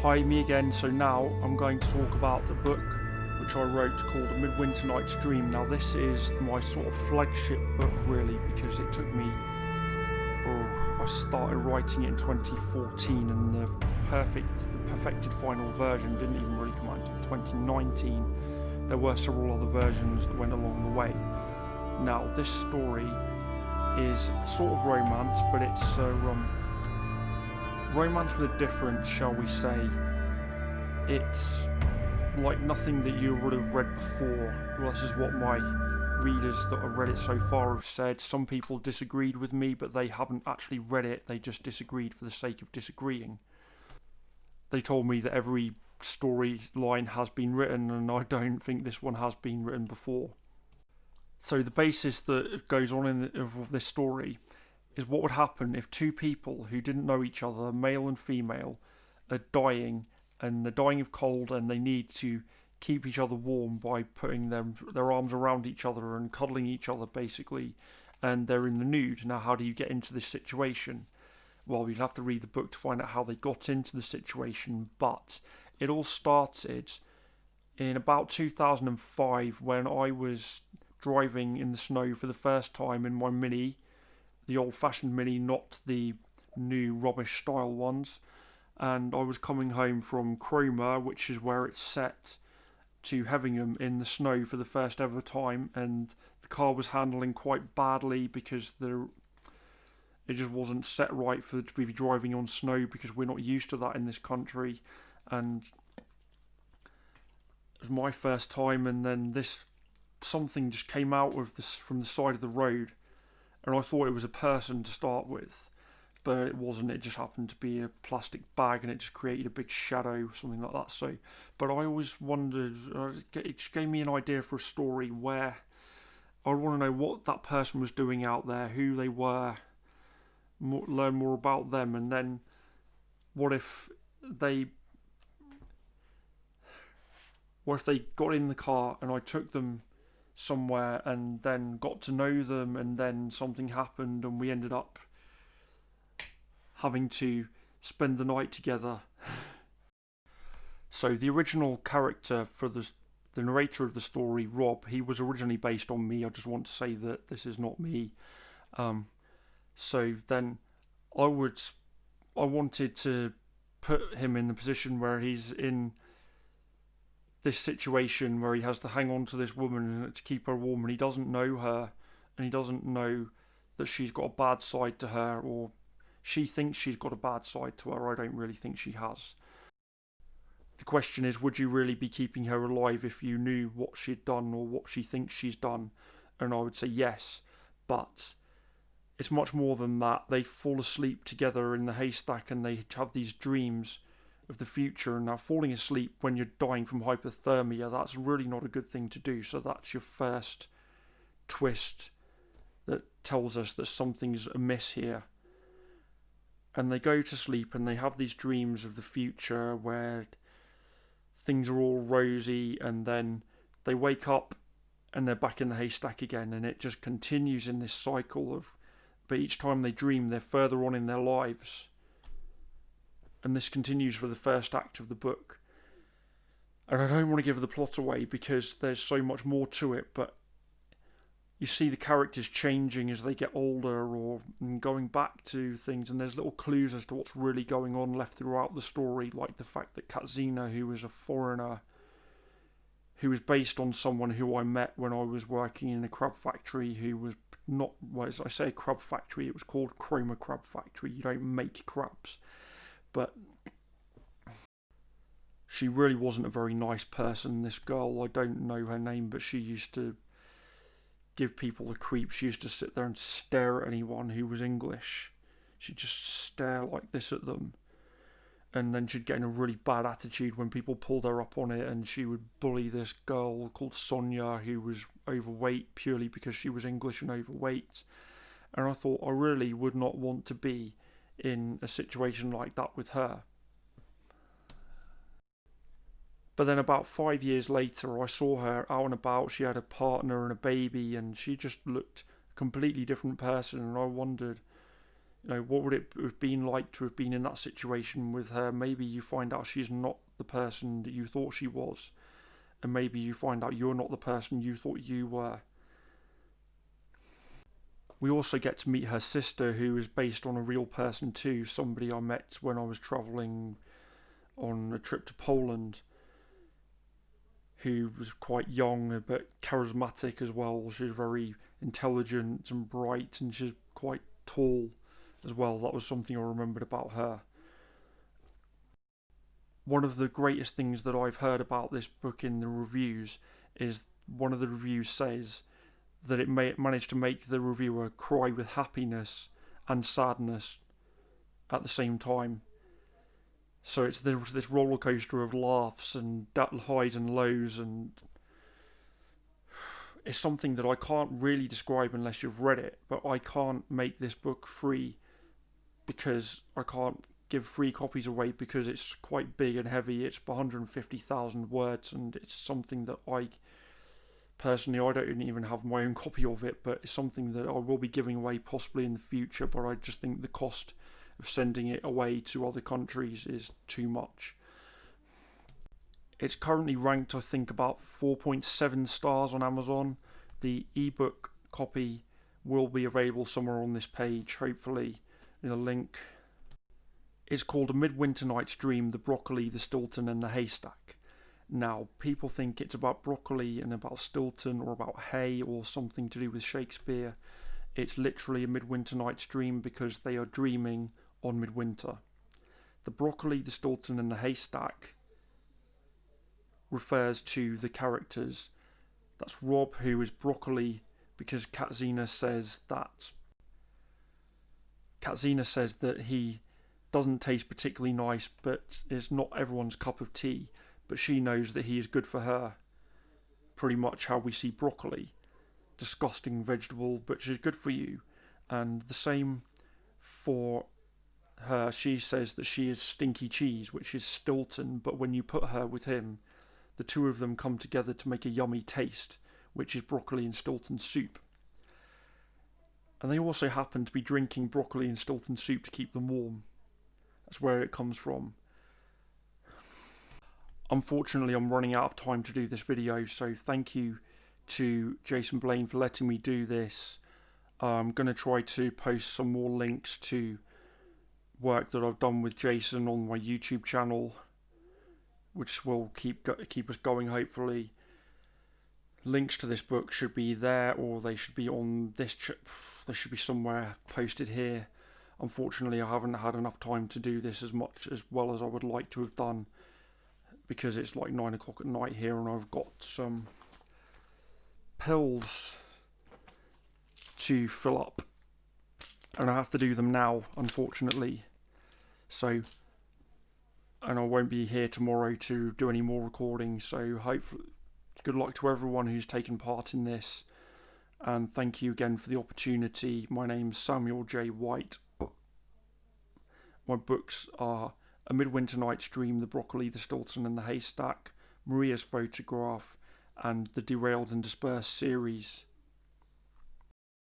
Hi, me again. So now I'm going to talk about a book which I wrote called A Midwinter Night's Dream. Now this is my sort of flagship book really, because it took me, I started writing it in 2014 and the perfected final version didn't even really come out until 2019. There were several other versions that went along the way. Now this story is sort of romance, but it's romance with a difference, shall we say. It's like nothing that you would have read before. Well, this is what my readers that have read it so far have said. Some people disagreed with me, but they haven't actually read it. They just disagreed for the sake of disagreeing. They told me that every storyline has been written, and I don't think this one has been written before. So the basis that goes on of this story is what would happen if two people who didn't know each other, male and female, are dying, and they're dying of cold, and they need to keep each other warm by putting their arms around each other and cuddling each other, basically, and they're in the nude. Now, how do you get into this situation? Well, you'd have to read the book to find out how they got into the situation, but it all started in about 2005 when I was driving in the snow for the first time in my Mini, the old-fashioned Mini, not the new rubbish style ones, and I was coming home from Cromer, which is where it's set, to Heavingham in the snow for the first ever time, and the car was handling quite badly because it just wasn't set right to be driving on snow, because we're not used to that in this country, and it was my first time, and then something just came out of this from the side of the road, and I thought it was a person to start with, but it wasn't. It just happened to be a plastic bag, and it just created a big shadow, something like that. So, but I always wondered, it just gave me an idea for a story where I want to know what that person was doing out there, who they were, learn more about them, and then what if they got in the car and I took them somewhere and then got to know them, and then something happened and we ended up having to spend the night together. So the original character for the narrator of the story, Rob, he was originally based on me. I just want to say that this is not me. So then I wanted to put him in the position where he's in this situation where he has to hang on to this woman to keep her warm, and he doesn't know her, and he doesn't know that she's got a bad side to her, or she thinks she's got a bad side to her. I don't really think she has. The question is, would you really be keeping her alive if you knew what she'd done or what she thinks she's done? And I would say yes, but it's much more than that. They fall asleep together in the haystack and they have these dreams of the future. And now, falling asleep when you're dying from hypothermia, that's really not a good thing to do. So that's your first twist that tells us that something's amiss here. And they go to sleep and they have these dreams of the future where things are all rosy, and then they wake up and they're back in the haystack again, and it just continues in this cycle of, but each time they dream they're further on in their lives. And this continues for the first act of the book. And I don't want to give the plot away because there's so much more to it, but you see the characters changing as they get older or going back to things, and there's little clues as to what's really going on left throughout the story, like the fact that Katzina, who was a foreigner, who was based on someone who I met when I was working in a crab factory, who was not, well, as I say, a crab factory, it was called Cromer Crab Factory. You don't make crabs. But she really wasn't a very nice person, this girl. I don't know her name, but she used to give people the creep. She used to sit there and stare at anyone who was English. She'd just stare like this at them. And then she'd get in a really bad attitude when people pulled her up on it, and she would bully this girl called Sonia who was overweight purely because she was English and overweight. And I thought, I really would not want to be in a situation like that with her. But then about 5 years later, I saw her out and about. She had a partner and a baby, and she just looked a completely different person. And I wondered, What would it have been like to have been in that situation with her? Maybe you find out she's not the person that you thought she was, and maybe you find out you're not the person you thought you were. We also get to meet her sister, who is based on a real person too, somebody I met when I was travelling on a trip to Poland, who was quite young but charismatic as well. She's very intelligent and bright, and she's quite tall as well. That was something I remembered about her. One of the greatest things that I've heard about this book in the reviews is one of the reviews says that it managed to make the reviewer cry with happiness and sadness at the same time. So it's this roller coaster of laughs and highs and lows, and it's something that I can't really describe unless you've read it. But I can't make this book free because I can't give free copies away because it's quite big and heavy. It's 150,000 words, and it's something that I don't even have my own copy of it, but it's something that I will be giving away possibly in the future. But I just think the cost of sending it away to other countries is too much. It's currently ranked, I think, about 4.7 stars on Amazon. The ebook copy will be available somewhere on this page, hopefully, in a link. It's called A Midwinter Night's Dream, The Broccoli, the Stilton and the Haystack. Now, people think it's about broccoli and about Stilton or about hay or something to do with Shakespeare. It's literally a midwinter night's dream because they are dreaming on midwinter. The broccoli, the Stilton and the haystack refers to the characters. That's Rob, who is broccoli because Katzina says that he doesn't taste particularly nice, but is not everyone's cup of tea. But she knows that he is good for her. Pretty much how we see broccoli. Disgusting vegetable, but she's good for you. And the same for her. She says that she is stinky cheese, which is Stilton, but when you put her with him, the two of them come together to make a yummy taste, which is broccoli and Stilton soup. And they also happen to be drinking broccoli and Stilton soup to keep them warm. That's where it comes from. Unfortunately, I'm running out of time to do this video, so thank you to Jason Blaine for letting me do this. I'm going to try to post some more links to work that I've done with Jason on my YouTube channel, which will keep us going, hopefully. Links to this book should be there, or they should be on this. They should be somewhere posted here. Unfortunately, I haven't had enough time to do this as well as I would like to have done, because it's like 9 o'clock at night here and I've got some pills to fill up. And I have to do them now, unfortunately. So, and I won't be here tomorrow to do any more recording. So hopefully, good luck to everyone who's taken part in this. And thank you again for the opportunity. My name's Samuel J. White. My books are A Midwinter Night's Dream, The Broccoli, the Stilton and the Haystack, Maria's Photograph, and the Derailed and Dispersed series.